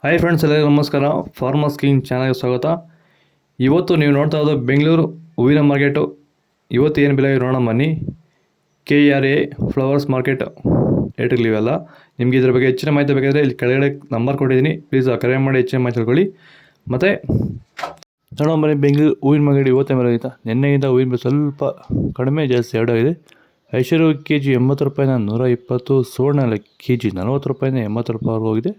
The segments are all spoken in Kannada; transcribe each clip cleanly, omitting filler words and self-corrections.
ಹಾಯ್ ಫ್ರೆಂಡ್ಸ್, ಎಲ್ಲರಿಗೂ ನಮಸ್ಕಾರ. ಫಾರ್ಮರ್ಸ್ ಕಿಂಗ್ ಚಾನಲ್ಗೆ ಸ್ವಾಗತ. ಇವತ್ತು ನೀವು ನೋಡ್ತಾ ಇರೋದು ಬೆಂಗಳೂರು ಹೂವಿನ ಮಾರ್ಕೆಟು. ಇವತ್ತು ಏನು ಬೆಲೆ ನೋಡೋಣ ಬನ್ನಿ. KRA ಫ್ಲವರ್ಸ್ ಮಾರ್ಕೆಟ್ ರೇಟ್ಗಳಿವೆಲ್ಲ. ನಿಮಗೆ ಇದ್ರ ಬಗ್ಗೆ ಹೆಚ್ಚಿನ ಮಾಹಿತಿ ಬೇಕಾದರೆ ಇಲ್ಲಿ ಕೆಳಗಡೆ ನಂಬರ್ ಕೊಟ್ಟಿದ್ದೀನಿ, ಪ್ಲೀಸ್ ಕರೆ ಮಾಡಿ ಹೆಚ್ಚಿನ ಮಾಹಿತಿ ತಿಳ್ಕೊಳ್ಳಿ. ಮತ್ತು ನೋಡೋಣ ಬನ್ನಿ, ಬೆಂಗಳೂರು ಹೂವಿನ ಮಾರ್ಕೆಟ್ ಇವತ್ತೇ ಮೇಲೆ ಆಯಿತಾ. ನಿನ್ನೆಗಿಂತ ಹೂವಿನ ಬೆಲೆ ಸ್ವಲ್ಪ ಕಡಿಮೆ ಜಾಸ್ತಿ ಎರಡಾಗಿದೆ. ಐಶ್ವರ್ಯ ಕೆಜಿ 80 ರೂಪಾಯಿನ 120, ಸುವರ್ಣ ಕೆಜಿ 40 ರೂಪಾಯಿನ 80 ರೂಪಾಯಿವರೆಗೂ ಹೋಗಿದೆ.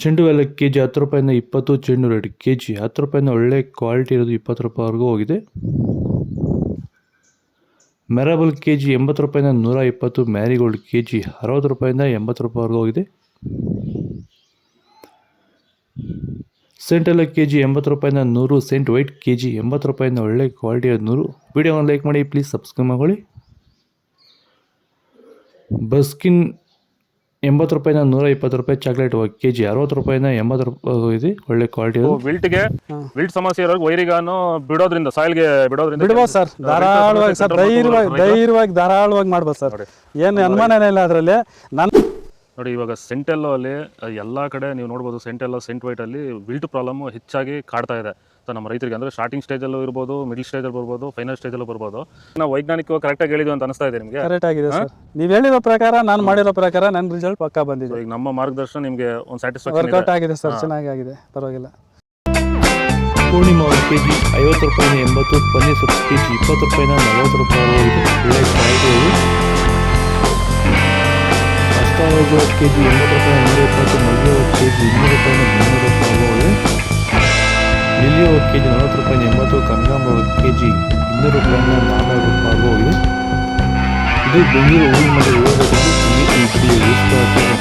ಚೆಂಡು ಎಲ್ಲ ಕೆಜಿ 10 ರೂಪಾಯಿಂದ 20, ಚೆಂಡು ರೇಟ್ ಕೆಜಿ 10 ರೂಪಾಯಿಂದ ಒಳ್ಳೆ ಕ್ವಾಲಿಟಿ ಇರೋದು 20 ರೂಪಾಯಿವರೆಗೂ ಹೋಗಿದೆ. ಮೆರಾಬಲ್ ಕೆಜಿ 80 ರೂಪಾಯಿಂದ 120, ಮ್ಯಾರಿಗೋಲ್ಡ್ ಕೆಜಿ 60 ರೂಪಾಯಿಂದ 80 ರೂಪಾಯಿವರೆಗೂ ಹೋಗಿದೆ. ಸೆಂಟ್ ಎಲ್ಲ ಕೆಜಿ 80 ರೂಪಾಯಿಂದ 100, ಸೆಂಟ್ ವೈಟ್ ಕೆಜಿ 80 ರೂಪಾಯಿಂದ ಒಳ್ಳೆ ಕ್ವಾಲಿಟಿ ಇರೋದು 100. ವಿಡಿಯೋವನ್ನು ಲೈಕ್ ಮಾಡಿ, ಪ್ಲೀಸ್ ಸಬ್ಸ್ಕ್ರೈಬ್ ಮಾಡ್ಕೊಳ್ಳಿ. ಬಸ್ಕಿನ್ 80 ರೂಪಾಯಿಂದ 120 ರೂಪಾಯಿ, ಚಾಕ್ಲೇಟ್ ಕೆಜಿ 60 ರೂಪಾಯಿಂದ 80 ರೂಪಾಯಿ ಹೋಗಿದೆ, ಒಳ್ಳೆ ಕ್ವಾಲಿಟಿ. ವಿಲ್ಟ್ ಸಮಸ್ಯೆ ಇರೋರಿಗೆ ವೈರಿಗಾನು ಬಿಡೋದ್ರಿಂದ ಸಾಯಿಲ್ಗೆ ಬಿಡ್ಬೋದು ಸರ್, ಧಾರಾಳವಾಗಿ ಸರ್, ಧೈರ್ಯವಾಗಿ ಧಾರಾಳವಾಗಿ ಮಾಡ್ಬೋದು ಸರ್, ಏನು ಅನುಮಾನನೇ ಇಲ್ಲ ಅದರಲ್ಲಿ. ನೋಡಿ, ಇವಾಗ ಸೆಂಟೆಲ್ಲೋ ಅಲ್ಲಿ ಎಲ್ಲ ಕಡೆ ನೀವು ನೋಡ್ಬೋದು, ಸೆಂಟೆಲ್ಲೋ ಸೆಂಟ್ ವೈಟ್ ಅಲ್ಲಿ ವಿಲ್ಟ್ ಪ್ರಾಬ್ಲಮ್ ಹೆಚ್ಚಾಗಿ ಕಾಡ್ತಾ ಇದೆ. ನಮ್ಮ ರೈತರಿಗೆ ಅಂದರೆ ಸ್ಟಾರ್ಟಿಂಗ್ ಸ್ಟೇಜಲ್ಲೂ ಇರ್ಬೋದು, ಮಿಡಲ್ ಸ್ಟೇಜಲ್ಲಿ ಬರ್ಬೋದು, ಫೈನಲ್ ಸ್ಟೇಜಲ್ಲೂ ಬರ್ಬೋದು. ನಾವು ವೈಜ್ಞಾನಿಕವಾಗಿ ಕರೆಕ್ಟಾಗಿ ಹೇಳಿದ್ವಿ ಅಂತ ಅನಿಸ್ತಾ ಇದೆ ನಿಮಗೆ? ಕರೆಕ್ಟ್ ಆಗಿದೆ ಸರ್, ನೀವು ಹೇಳಿರೋ ಪ್ರಕಾರ, ನಾನು ಮಾಡಿರೋ ಪ್ರಕಾರ ನನ್ನ ರಿಸಲ್ಟ್ ಪಕ್ಕಾ ಬಂದಿದೆ. ಈಗ ನಮ್ಮ ಮಾರ್ಗದರ್ಶನ ನಿಮಗೆ ಒಂದು ಸ್ಯಾಟಿಸ್ಫ್ಯಾಕ್ಷನ್ ವರ್ಕೌಟ್ ಆಗಿದೆ ಸರ್, ಚೆನ್ನಾಗಿ ಆಗಿದೆ, ಪರವಾಗಿಲ್ಲ. ಪೂರ್ಣಿಮಾ ಕೆಜಿ 50 ರೂಪಾಯಿನ 80, ಪನ್ನೀರ್ ಸೊಪ್ಪು ಕೆಜಿ 20 ರೂಪಾಯಿನ 40 ರೂಪಾಯಿ ಹೋಗಿದೆ, ಒಳ್ಳೆ ಕ್ವಾಲಿಟಿ ಇದೆ. ಅಷ್ಟಾರೋಜ ಕೆಜಿ 80 ರೂಪಾಯಿನ 120, ಮಲ್ಲಿಗೆ ಕೆಜಿ 200 ರೂಪಾಯಿನ 300 ರೂಪಾಯಿ ಹೋಗಿದೆ. ಲಿಲಿಯೋ ಕೆಜಿ 40 ರೂಪಾಯಿನ 80, ಕನಕಾಂಬರ ಕೆಜಿ 200 ರೂಪಾಯಿನ 400 ರೂಪಾಯಿ ಹೋಗಿದೆ. ಇದು ಬೆಂಗಳೂರು ಹೂವಿನ ಮಾರ್ಕೆಟ್ ಹೋಗಬೇಕು. ಈ ವಿಡಿಯೋ ಇಷ್ಟ ಆಗ್ತದೆ.